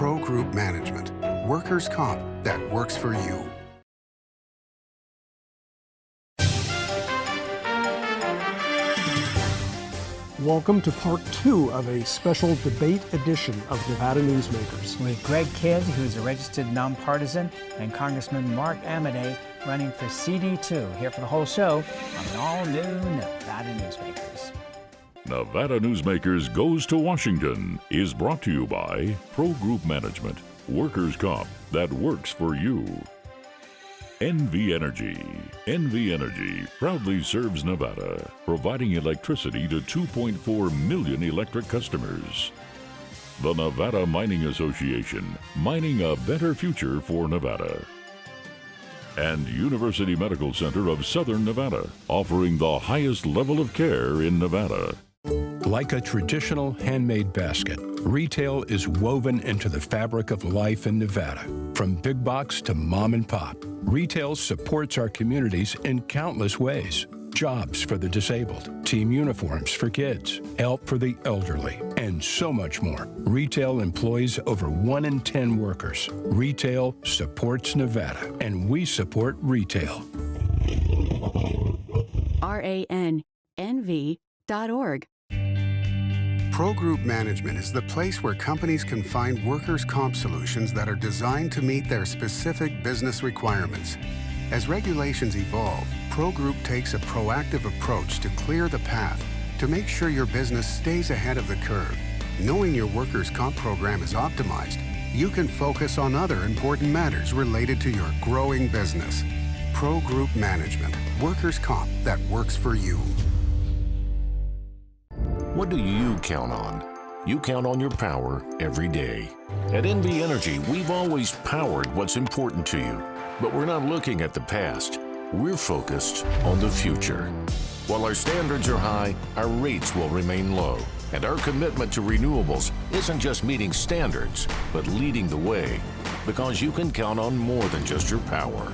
Pro Group Management, workers' comp that works for you. Welcome to part 2 of a special debate edition of Nevada Newsmakers. With Greg Kidd, who's a registered nonpartisan, and Congressman Mark Amodei running for CD2. Here for the whole show on an all-new Nevada Newsmakers. Nevada Newsmakers Goes to Washington is brought to you by Pro Group Management, workers' comp that works for you. NV Energy. NV Energy proudly serves Nevada, providing electricity to 2.4 million electric customers. The Nevada Mining Association, mining a better future for Nevada. And University Medical Center of Southern Nevada, offering the highest level of care in Nevada. Like a traditional handmade basket, retail is woven into the fabric of life in Nevada. From big box to mom and pop, retail supports our communities in countless ways. Jobs for the disabled, team uniforms for kids, help for the elderly, and so much more. Retail employs over 1 in 10 workers. Retail supports Nevada, and we support retail. RANNV.org. Pro Group Management is the place where companies can find workers' comp solutions that are designed to meet their specific business requirements. As regulations evolve, Pro Group takes a proactive approach to clear the path to make sure your business stays ahead of the curve. Knowing your workers' comp program is optimized, you can focus on other important matters related to your growing business. Pro Group Management, workers' comp that works for you. What do you count on? You count on your power every day. At NV Energy, we've always powered what's important to you, but we're not looking at the past. We're focused on the future. While our standards are high, our rates will remain low, and our commitment to renewables isn't just meeting standards, but leading the way, because you can count on more than just your power.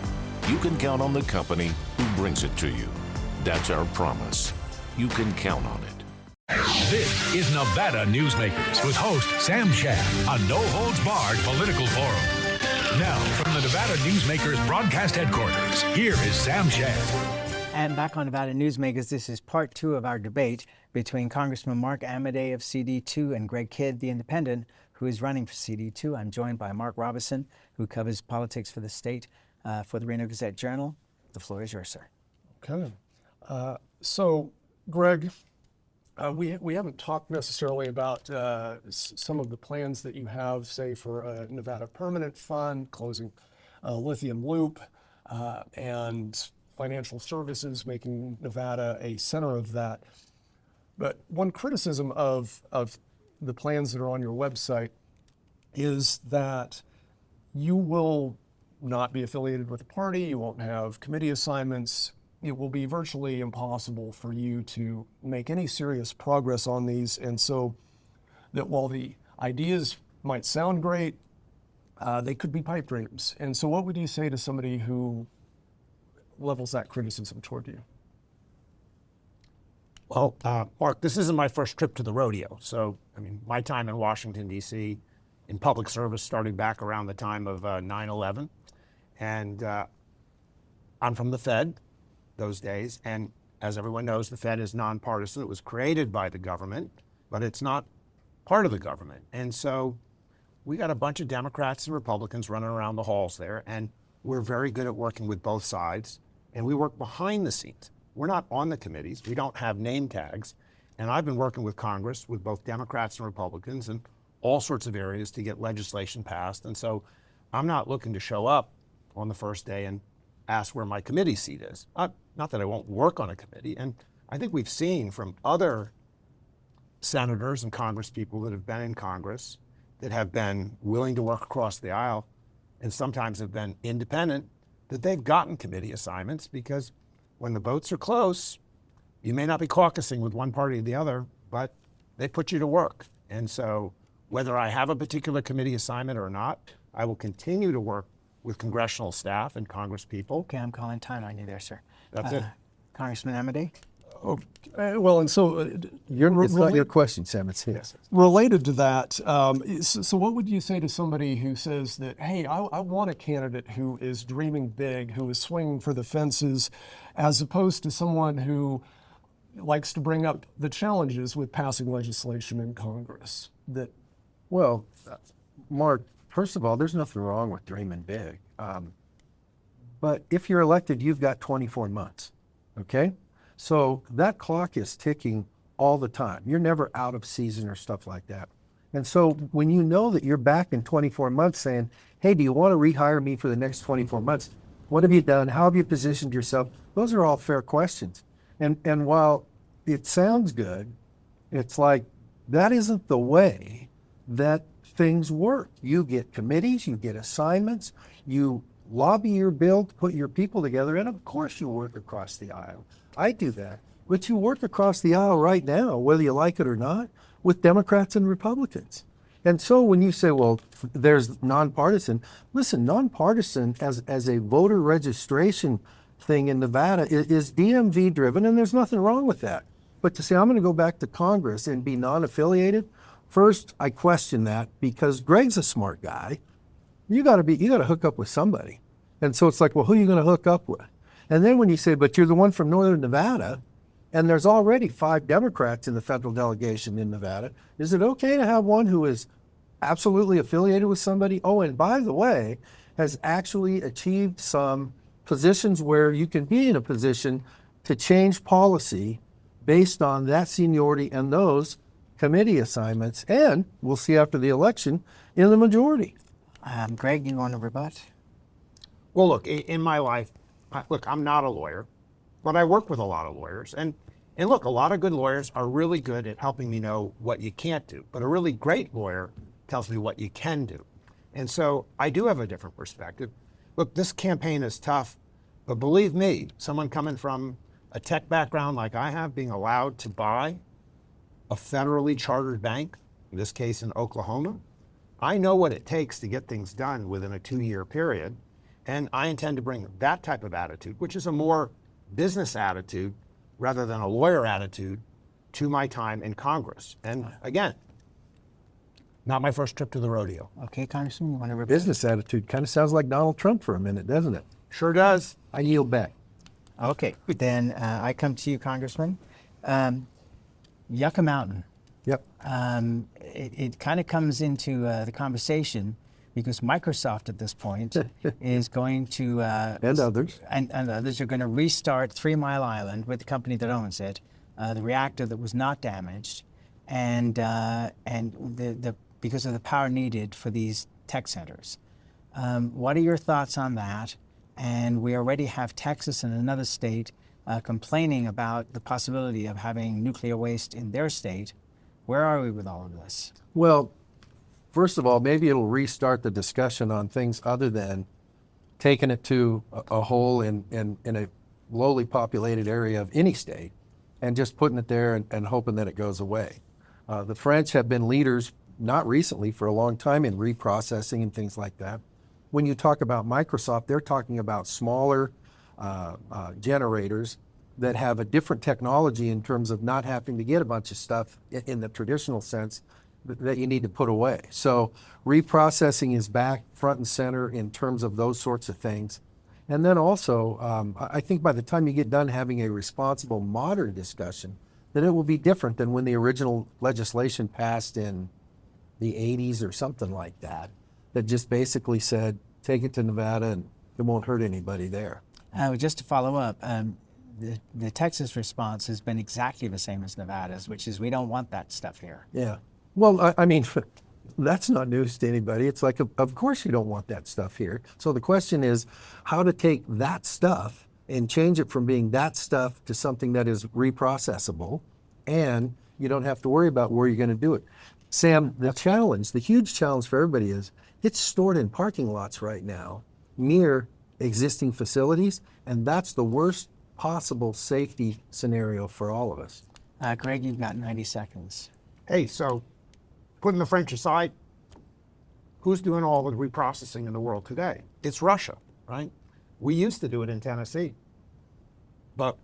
You can count on the company who brings it to you. That's our promise. You can count on it. This is Nevada Newsmakers with host Sam Shad, a no-holds-barred political forum. Now, from the Nevada Newsmakers broadcast headquarters, here is Sam Shad. And back on Nevada Newsmakers, this is part 2 of our debate between Congressman Mark Amodei of CD2 and Greg Kidd, the independent, who is running for CD2. I'm joined by Mark Robinson, who covers politics for the state for the Reno Gazette-Journal. The floor is yours, sir. Okay. So, Greg, we haven't talked necessarily about some of the plans that you have, say, for a Nevada Permanent Fund, closing Lithium Loop, and financial services, making Nevada a center of that. But one criticism of the plans that are on your website is that you will not be affiliated with a party, you won't have committee assignments. It will be virtually impossible for you to make any serious progress on these. And so that while the ideas might sound great, they could be pipe dreams. And so what would you say to somebody who levels that criticism toward you? Well, Mark, this isn't my first trip to the rodeo. So, I mean, my time in Washington, D.C. in public service started back around the time of 9/11. And I'm from the Fed those days. And as everyone knows, the Fed is nonpartisan. It was created by the government, but it's not part of the government. And so we got a bunch of Democrats and Republicans running around the halls there, and we're very good at working with both sides. And we work behind the scenes. We're not on the committees. We don't have name tags. And I've been working with Congress, with both Democrats and Republicans, in all sorts of areas to get legislation passed. And so I'm not looking to show up on the first day and ask where my committee seat is. Not that I won't work on a committee. And I think we've seen from other senators and Congress people that have been in Congress that have been willing to work across the aisle and sometimes have been independent, that they've gotten committee assignments, because when the votes are close, you may not be caucusing with one party or the other, but they put you to work. And so whether I have a particular committee assignment or not, I will continue to work with congressional staff and Congress people. Okay, I'm calling time on you there, sir. That's it. Congressman Amodei? Well, and so It's not your question, Sam. It's his. related to that, so what would you say to somebody who says that, hey, I want a candidate who is dreaming big, who is swinging for the fences, as opposed to someone who likes to bring up the challenges with passing legislation in Congress? Well, Mark, first of all, there's nothing wrong with dreaming big. But if you're elected, you've got 24 months, okay? So that clock is ticking all the time. You're never out of season or stuff like that. And so when you know that you're back in 24 months saying, hey, do you want to rehire me for the next 24 months? What have you done? How have you positioned yourself? Those are all fair questions. And while it sounds good, it's like that isn't the way that things work. You get committees, you get assignments, you lobby your bill to put your people together, and of course you work across the aisle. I do that. But you work across the aisle right now, whether you like it or not, with Democrats and Republicans. And so when you say, well, there's nonpartisan, listen, nonpartisan as a voter registration thing in Nevada is DMV driven, and there's nothing wrong with that. But to say I'm going to go back to Congress and be non-affiliated, first, I question that because Greg's a smart guy. You got to hook up with somebody. And so it's like, well, who are you going to hook up with? And then when you say, but you're the one from Northern Nevada, and there's already 5 Democrats in the federal delegation in Nevada, is it okay to have one who is absolutely affiliated with somebody? Oh, and by the way, has actually achieved some positions where you can be in a position to change policy based on that seniority and those committee assignments, and we'll see after the election in the majority. Greg, you want to rebut? Well, look, in my life, I'm not a lawyer, but I work with a lot of lawyers. And look, a lot of good lawyers are really good at helping me know what you can't do. But a really great lawyer tells me what you can do. And so I do have a different perspective. Look, this campaign is tough, but believe me, someone coming from a tech background like I have, being allowed to buy a federally chartered bank, in this case in Oklahoma, I know what it takes to get things done within a 2-year period. And I intend to bring that type of attitude, which is a more business attitude rather than a lawyer attitude, to my time in Congress. And again, not my first trip to the rodeo. Okay, Congressman, you want to rebut? Business attitude kind of sounds like Donald Trump for a minute, doesn't it? Sure does. I yield back. Okay, then I come to you, Congressman. Yucca Mountain. Yep. It kind of comes into the conversation because Microsoft at this point is going to and others are going to restart 3 Mile Island with the company that owns it, the reactor that was not damaged, and the because of the power needed for these tech centers. What are your thoughts on that? And we already have Texas and another state complaining about the possibility of having nuclear waste in their state. Where are we with all of this? Well, first of all, maybe it'll restart the discussion on things other than taking it to a hole in a lowly populated area of any state and just putting it there and hoping that it goes away. The French have been leaders, not recently, for a long time in reprocessing and things like that. When you talk about Microsoft, they're talking about smaller generators that have a different technology in terms of not having to get a bunch of stuff in the traditional sense that you need to put away. So reprocessing is back front and center in terms of those sorts of things. And then also, I think by the time you get done having a responsible modern discussion, that it will be different than when the original legislation passed in the 80s or something like that, that just basically said, take it to Nevada and it won't hurt anybody there. Just to follow up, the Texas response has been exactly the same as Nevada's, which is we don't want that stuff here. Yeah. Well, I mean, that's not news to anybody. It's like, of course you don't want that stuff here. So the question is how to take that stuff and change it from being that stuff to something that is reprocessable, and you don't have to worry about where you're going to do it. Sam, the huge challenge for everybody is it's stored in parking lots right now near existing facilities, and that's the worst possible safety scenario for all of us. Greg, you've got 90 seconds. Hey, so putting the French aside, who's doing all the reprocessing in the world today? It's Russia, right? We used to do it in Tennessee. But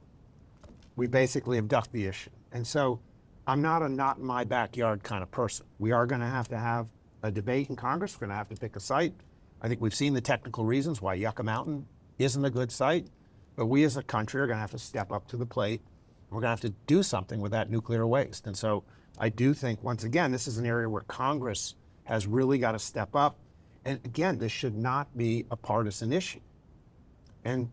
we basically have ducked the issue. And so I'm not a not in my backyard kind of person. We are going to have a debate in Congress. We're going to have to pick a site. I think we've seen the technical reasons why Yucca Mountain isn't a good site, but we as a country are going to have to step up to the plate. We're going to have to do something with that nuclear waste. And so I do think, once again, this is an area where Congress has really got to step up. And again, this should not be a partisan issue. And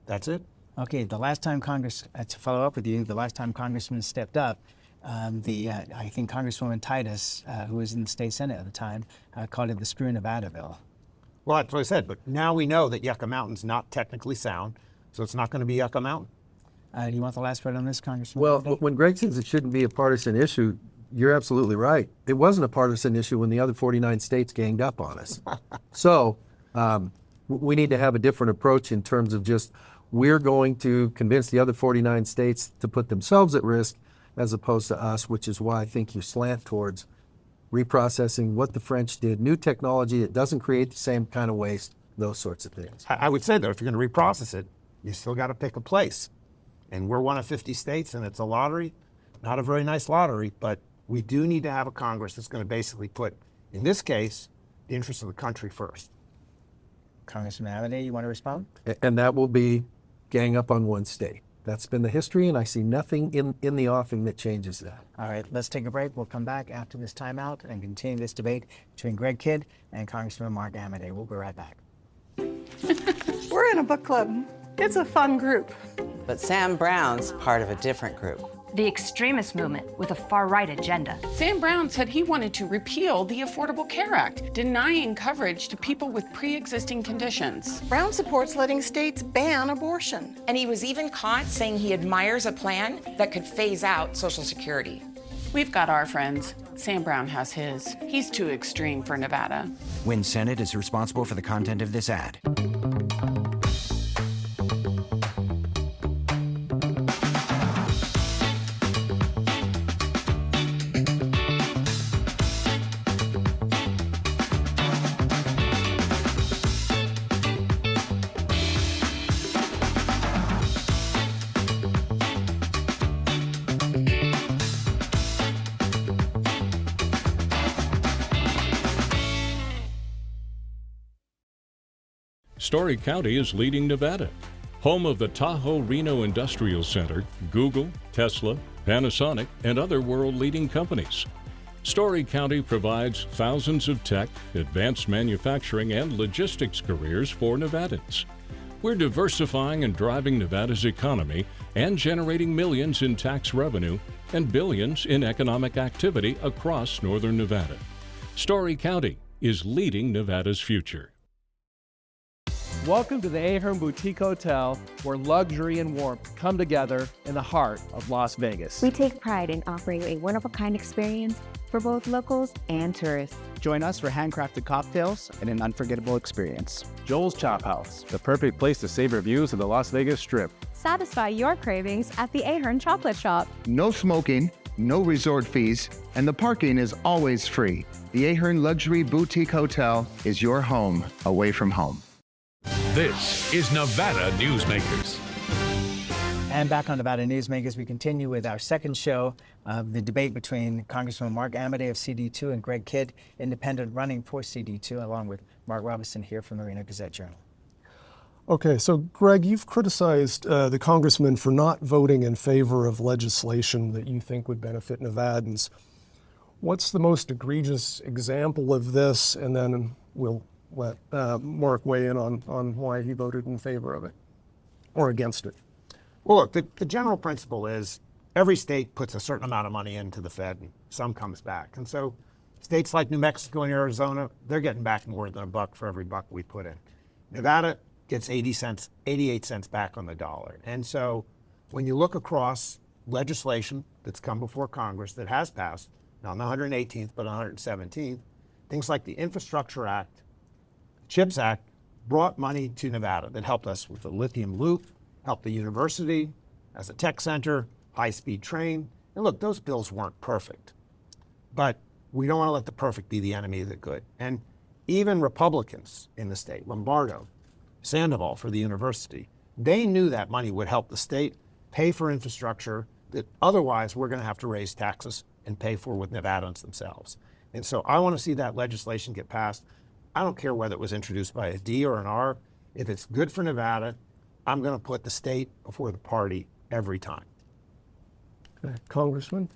that's it. Okay, the last time Congress, to follow up with you, the last time Congressman stepped up, I think Congresswoman Titus, who was in the state Senate at the time, called it the Screw Nevada bill. Well, that's what I said, but now we know that Yucca Mountain's not technically sound, so it's not going to be Yucca Mountain. Do you want the last word on this, Congressman? Well, when Greg says it shouldn't be a partisan issue, you're absolutely right. It wasn't a partisan issue when the other 49 states ganged up on us. So we need to have a different approach in terms of just, we're going to convince the other 49 states to put themselves at risk as opposed to us, which is why I think you slant towards reprocessing what the French did, new technology that doesn't create the same kind of waste, those sorts of things. I would say, though, if you're going to reprocess it, you still got to pick a place. And we're one of 50 states, and it's a lottery, not a very nice lottery, but we do need to have a Congress that's going to basically put, in this case, the interests of the country first. Congressman Amodei, you want to respond? And that will be gang up on one state. That's been the history, and I see nothing in the offing that changes that. All right, let's take a break. We'll come back after this timeout and continue this debate between Greg Kidd and Congressman Mark Amodei. We'll be right back. We're in a book club. It's a fun group. But Sam Brown's part of a different group. The extremist movement with a far-right agenda. Sam Brown said he wanted to repeal the Affordable Care Act, denying coverage to people with pre-existing conditions. Brown supports letting states ban abortion. And he was even caught saying he admires a plan that could phase out Social Security. We've got our friends. Sam Brown has his. He's too extreme for Nevada. Win Senate is responsible for the content of this ad. Story County is leading Nevada. Home of the Tahoe Reno Industrial Center, Google, Tesla, Panasonic, and other world-leading companies. Story County provides thousands of tech, advanced manufacturing, and logistics careers for Nevadans. We're diversifying and driving Nevada's economy and generating millions in tax revenue and billions in economic activity across northern Nevada. Story County is leading Nevada's future. Welcome to the Ahern Boutique Hotel, where luxury and warmth come together in the heart of Las Vegas. We take pride in offering a one-of-a-kind experience for both locals and tourists. Join us for handcrafted cocktails and an unforgettable experience. Joel's Chop House, the perfect place to savor views of the Las Vegas Strip. Satisfy your cravings at the Ahern Chocolate Shop. No smoking, no resort fees, and the parking is always free. The Ahern Luxury Boutique Hotel is your home away from home. This is Nevada Newsmakers. And back on Nevada Newsmakers, we continue with our second show of the debate between Congressman Mark Amodei of CD2 and Greg Kidd, independent running for CD2, along with Mark Robinson here from the Reno Gazette-Journal. Okay, so Greg, you've criticized the congressman for not voting in favor of legislation that you think would benefit Nevadans. What's the most egregious example of this? And then we'll let Mark weigh in on why he voted in favor of it or against it. Well, look, the general principle is every state puts a certain amount of money into the Fed and some comes back. And so states like New Mexico and Arizona, they're getting back more than $1 for every buck we put in. Nevada gets 88 cents back on the dollar. And so when you look across legislation that's come before Congress that has passed, not on the 118th, but on the 117th, things like the Infrastructure Act, CHIPS Act, brought money to Nevada that helped us with the lithium loop, helped the university as a tech center, high-speed train. And look, those bills weren't perfect, but we don't want to let the perfect be the enemy of the good. And even Republicans in the state, Lombardo, Sandoval for the university, they knew that money would help the state. pay for infrastructure that otherwise we're going to have to raise taxes and pay for with Nevadans themselves. And so I want to see that legislation get passed. I don't care whether it was introduced by a D or an R. If it's good for Nevada, I'm going to put the state before the party every time. Congressman?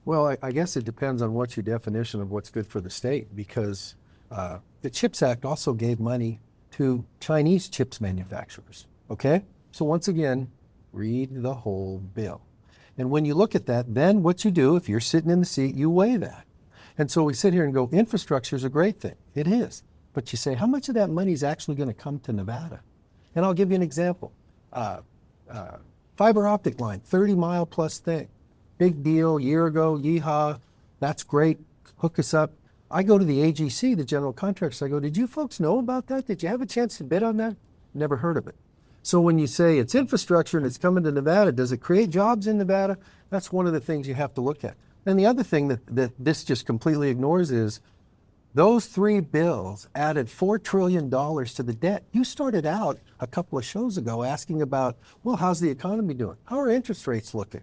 Well, I guess it depends on what's your definition of what's good for the state, because the CHIPS Act also gave money to Chinese chips manufacturers, okay? So once again, read the whole bill. And when you look at that, then what you do, if you're sitting in the seat, you weigh that. And so we sit here and go, infrastructure is a great thing. It is. But you say, how much of that money is actually going to come to Nevada? And I'll give you an example. Fiber optic line, 30-mile plus thing. Big deal, year ago, yeehaw, that's great, hook us up. I go to the AGC, the general contractors, I go, did you folks know about that? Did you have a chance to bid on that? Never heard of it. So when you say it's infrastructure and it's coming to Nevada, does it create jobs in Nevada? That's one of the things you have to look at. And the other thing that this just completely ignores is those three bills added $4 trillion to the debt. You started out a couple of shows ago asking about, well, how's the economy doing? How are interest rates looking?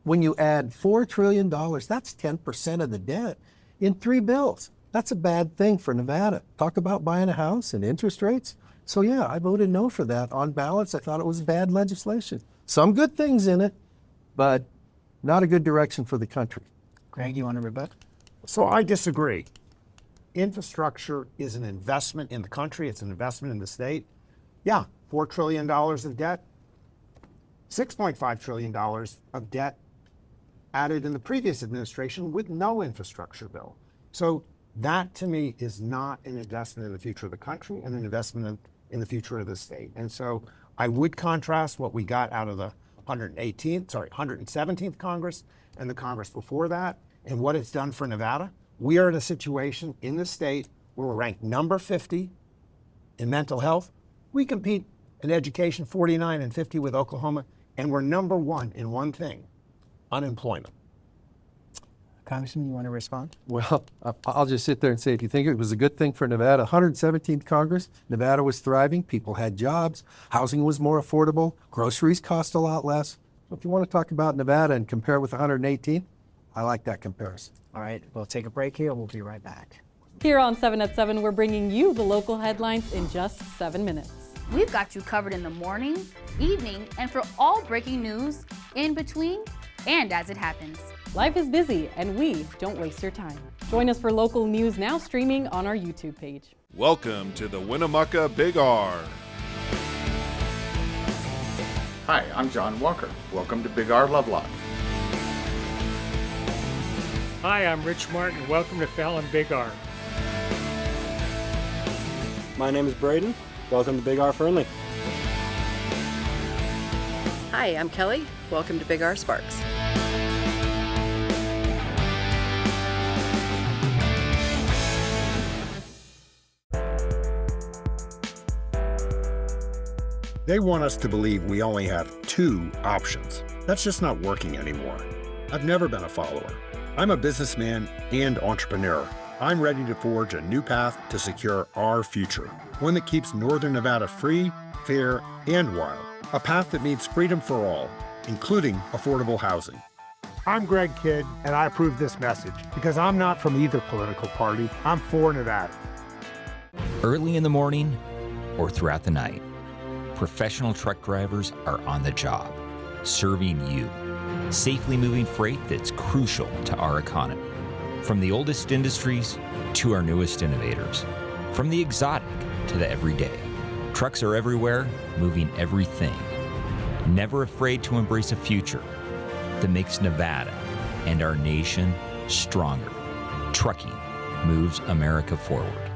When you add $4 trillion, that's 10% of the debt in three bills. That's a bad thing for Nevada. Talk about buying a house and interest rates. So yeah, I voted no for that. On balance, I thought it was bad legislation. Some good things in it, but not a good direction for the country. Greg, you want to rebut? So I disagree. Infrastructure is an investment in the country. It's an investment in the state. Yeah, $4 trillion of debt, $6.5 trillion of debt added in the previous administration with no infrastructure bill. So that to me is not an investment in the future of the country and an investment in the future of the state. And so I would contrast what we got out of the 117th Congress and the Congress before that and what it's done for Nevada. We are in a situation in the state where we're ranked number 50 in mental health. We compete in education 49 and 50 with Oklahoma, and we're number one in one thing, unemployment. Congressman, you want to respond? Well, I'll just sit there and say, if you think it was a good thing for Nevada, 117th Congress, Nevada was thriving, people had jobs, housing was more affordable, groceries cost a lot less. So if you want to talk about Nevada and compare with 118th, I like that comparison. All right, we'll take a break here. We'll be right back. Here on 7 at 7, we're bringing you the local headlines in just 7 minutes. We've got you covered in the morning, evening, and for all breaking news, in between, and as it happens. Life is busy, and we don't waste your time. Join us for local news now streaming on our YouTube page. Welcome to the Winnemucca Big R. Hi, I'm John Walker. Welcome to Big R Lovelock. Hi, I'm Rich Martin. Welcome to Fallon Big R. My name is Braden. Welcome to Big R Fernley. Hi, I'm Kelly. Welcome to Big R Sparks. They want us to believe we only have two options. That's just not working anymore. I've never been a follower. I'm a businessman and entrepreneur. I'm ready to forge a new path to secure our future, one that keeps Northern Nevada free, fair, and wild. A path that means freedom for all, including affordable housing. I'm Greg Kidd, and I approve this message because I'm not from either political party. I'm for Nevada. Early in the morning or throughout the night, professional truck drivers are on the job, serving you, safely moving freight that's crucial to our economy. From the oldest industries to our newest innovators, from the exotic to the everyday, trucks are everywhere, moving everything. Never afraid to embrace a future that makes Nevada and our nation stronger. Trucking moves America forward.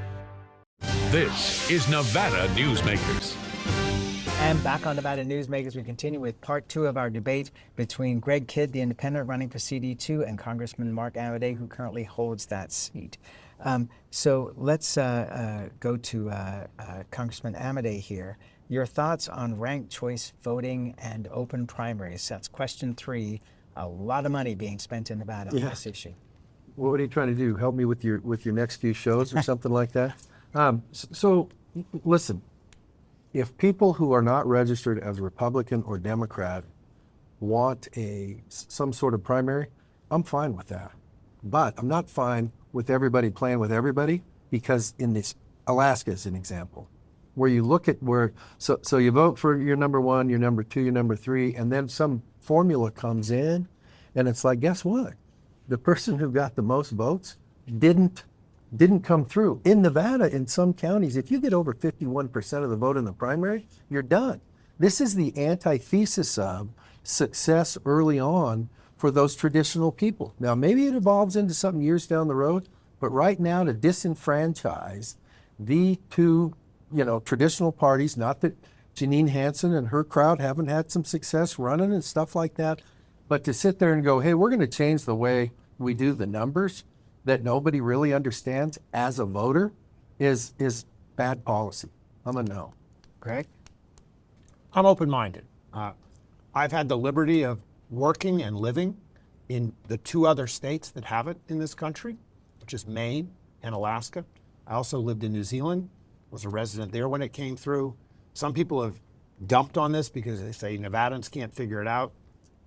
This is Nevada Newsmakers. And back on Nevada Newsmakers, we continue with part 2 of our debate between Greg Kidd, the independent running for CD2, and Congressman Mark Amodei, who currently holds that seat. So let's go to Congressman Amodei here. Your thoughts on ranked choice voting and open primaries. That's question 3. A lot of money being spent in Nevada on this issue. What are you trying to do? Help me with your next few shows or something like that? So listen. If people who are not registered as Republican or Democrat want some sort of primary, I'm fine with that. But I'm not fine with everybody playing with everybody, because in this, Alaska is an example, where you look at so you vote for your number one, your number two, your number three, and then some formula comes in, and it's like, guess what? The person who got the most votes didn't come through. In Nevada, in some counties, if you get over 51% of the vote in the primary, you're done. This is the antithesis of success early on for those traditional people. Now, maybe it evolves into something years down the road, but right now, to disenfranchise the two, traditional parties, not that Janine Hansen and her crowd haven't had some success running and stuff like that, but to sit there and go, hey, we're going to change the way we do the numbers that nobody really understands as a voter is bad policy. I'm a no. Greg? I'm open-minded. I've had the liberty of working and living in the two other states that have it in this country, which is Maine and Alaska. I also lived in New Zealand, was a resident there when it came through. Some people have dumped on this because they say Nevadans can't figure it out.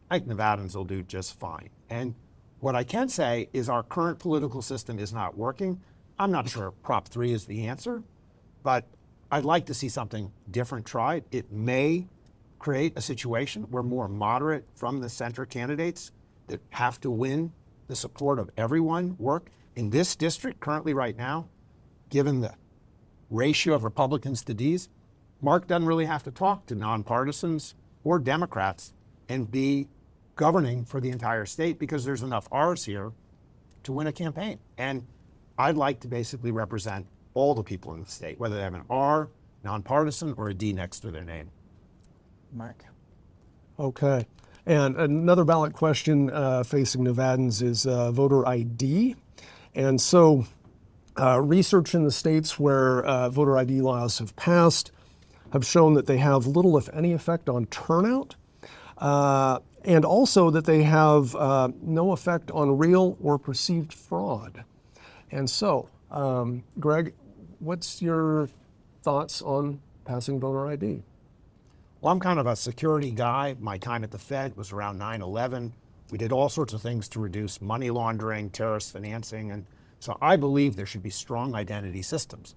I think Nevadans will do just fine. And what I can say is our current political system is not working. I'm not sure Prop 3 is the answer, but I'd like to see something different tried. It may create a situation where more moderate from the center candidates that have to win the support of everyone work. In this district currently right now, given the ratio of Republicans to Ds, Mark doesn't really have to talk to nonpartisans or Democrats and be governing for the entire state, because there's enough R's here to win a campaign. And I'd like to basically represent all the people in the state, whether they have an R, nonpartisan, or a D next to their name. Mark? Okay. And another ballot question facing Nevadans is voter ID. And so research in the states where voter ID laws have passed have shown that they have little, if any, effect on turnout, and also that they have no effect on real or perceived fraud. And so, Greg, what's your thoughts on passing voter ID? Well, I'm kind of a security guy. My time at the Fed was around 9/11. We did all sorts of things to reduce money laundering, terrorist financing, and so I believe there should be strong identity systems.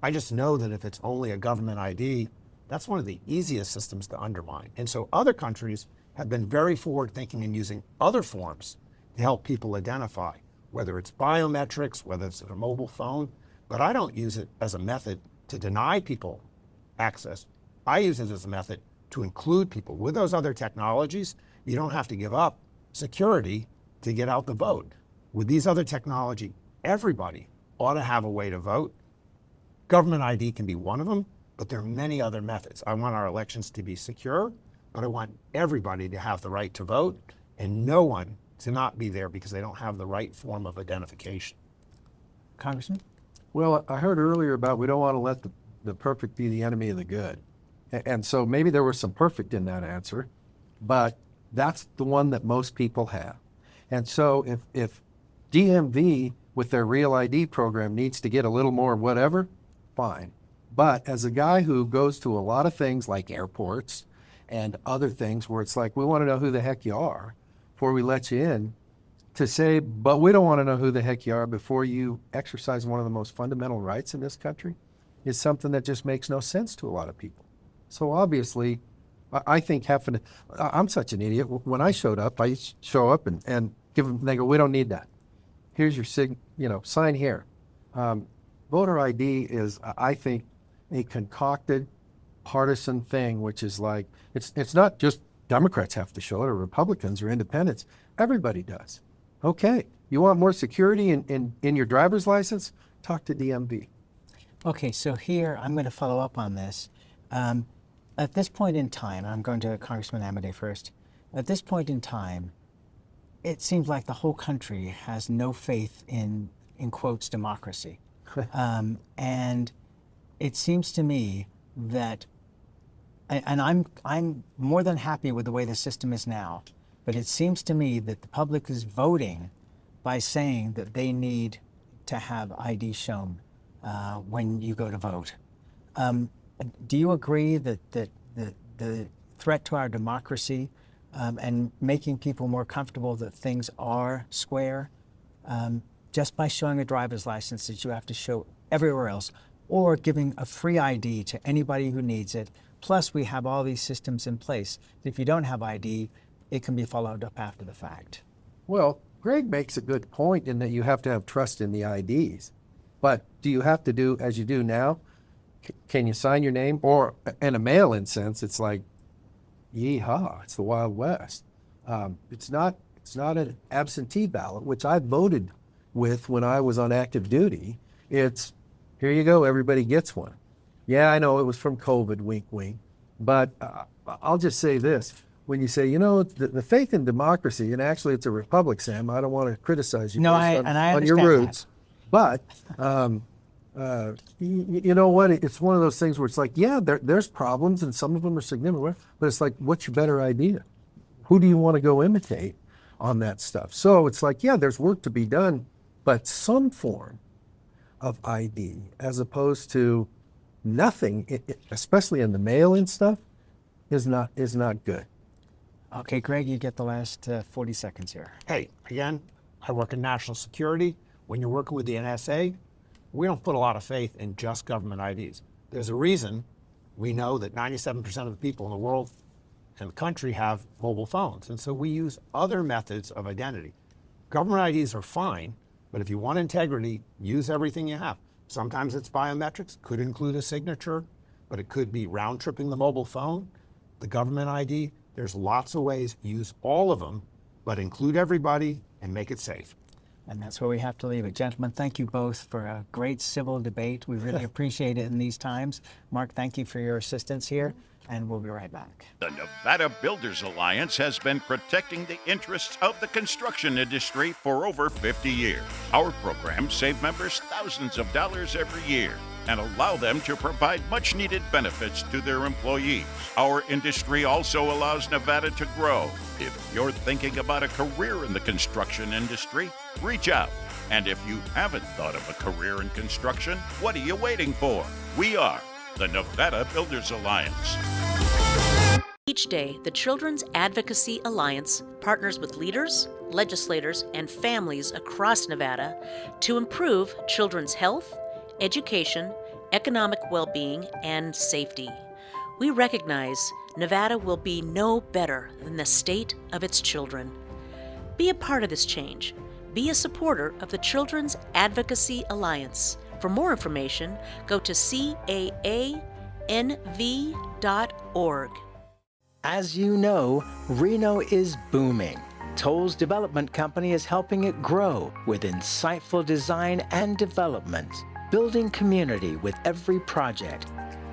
I just know that if it's only a government ID, that's one of the easiest systems to undermine. And so other countries have been very forward-thinking in using other forms to help people identify, whether it's biometrics, whether it's a mobile phone, but I don't use it as a method to deny people access. I use it as a method to include people. With those other technologies, you don't have to give up security to get out the vote. With these other technology, everybody ought to have a way to vote. Government ID can be one of them, but there are many other methods. I want our elections to be secure, but I want everybody to have the right to vote and no one to not be there because they don't have the right form of identification. Congressman? Well, I heard earlier about we don't want to let the perfect be the enemy of the good. And so maybe there was some perfect in that answer, but that's the one that most people have. And so if DMV with their Real ID program needs to get a little more whatever, fine. But as a guy who goes to a lot of things like airports and other things where it's like, we want to know who the heck you are before we let you in, to say, but we don't want to know who the heck you are before you exercise one of the most fundamental rights in this country is something that just makes no sense to a lot of people. So obviously, I think I'm such an idiot. When I showed up, I show up and give them, they go, we don't need that. Here's your sign here. Voter ID is, I think, a concocted partisan thing, which is like, it's not just Democrats have to show it or Republicans or independents. Everybody does. Okay, you want more security in your driver's license? Talk to DMV. Okay, so here I'm going to follow up on this. At this point in time, I'm going to Congressman Amodei first. At this point in time, it seems like the whole country has no faith in quotes, democracy. And it seems to me that, and I'm more than happy with the way the system is now, but it seems to me that the public is voting by saying that they need to have ID shown when you go to vote. Do you agree that the threat to our democracy and making people more comfortable that things are square, just by showing a driver's license that you have to show everywhere else, or giving a free ID to anybody who needs it. Plus, we have all these systems in place. If you don't have ID, it can be followed up after the fact. Well, Greg makes a good point in that you have to have trust in the IDs. But do you have to do as you do now? Can you sign your name? Or in a mail-in sense, it's like, yee-haw, it's the Wild West. It's not an absentee ballot, which I voted with when I was on active duty. It's, here you go, everybody gets one. Yeah, I know it was from COVID, wink, wink. But I'll just say this. When you say, the faith in democracy, and actually it's a republic, Sam, I don't want to criticize you on your roots. But you know what? It's one of those things where it's like, yeah, there's problems, and some of them are significant, but it's like, what's your better idea? Who do you want to go imitate on that stuff? So it's like, yeah, there's work to be done, but some form of ID, as opposed to nothing, especially in the mail-in stuff, is not good. Okay, Greg, you get the last 40 seconds here. Hey, again, I work in national security. When you're working with the NSA, we don't put a lot of faith in just government IDs. There's a reason we know that 97% of the people in the world and the country have mobile phones. And so we use other methods of identity. Government IDs are fine, but if you want integrity, use everything you have. Sometimes it's biometrics, could include a signature, but it could be round tripping the mobile phone, the government ID. There's lots of ways. Use all of them, but include everybody and make it safe. And that's where we have to leave it. Gentlemen, thank you both for a great civil debate. We really appreciate it in these times. Mark, thank you for your assistance here, and we'll be right back. The Nevada Builders Alliance has been protecting the interests of the construction industry for over 50 years. Our programs save members thousands of dollars every year and allow them to provide much-needed benefits to their employees. Our industry also allows Nevada to grow. If you're thinking about a career in the construction industry, reach out. And if you haven't thought of a career in construction, what are you waiting for? We are the Nevada Builders Alliance. Each day, the Children's Advocacy Alliance partners with leaders, legislators, and families across Nevada to improve children's health, education, economic well-being, and safety. We recognize Nevada will be no better than the state of its children. Be a part of this change. Be a supporter of the Children's Advocacy Alliance. For more information, go to caanv.org. As you know, Reno is booming. Toll's development company is helping it grow with insightful design and development, building community with every project,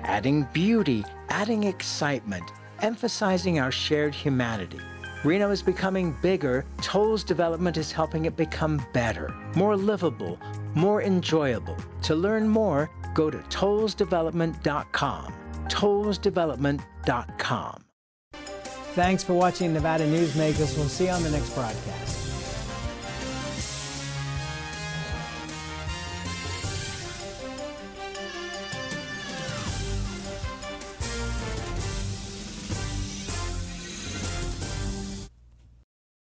adding beauty, adding excitement, emphasizing our shared humanity. Reno is becoming bigger. Toll's development is helping it become better, more livable, more enjoyable. To learn more, go to tollsdevelopment.com. tollsdevelopment.com. Thanks for watching Nevada Newsmakers. We'll see you on the next broadcast.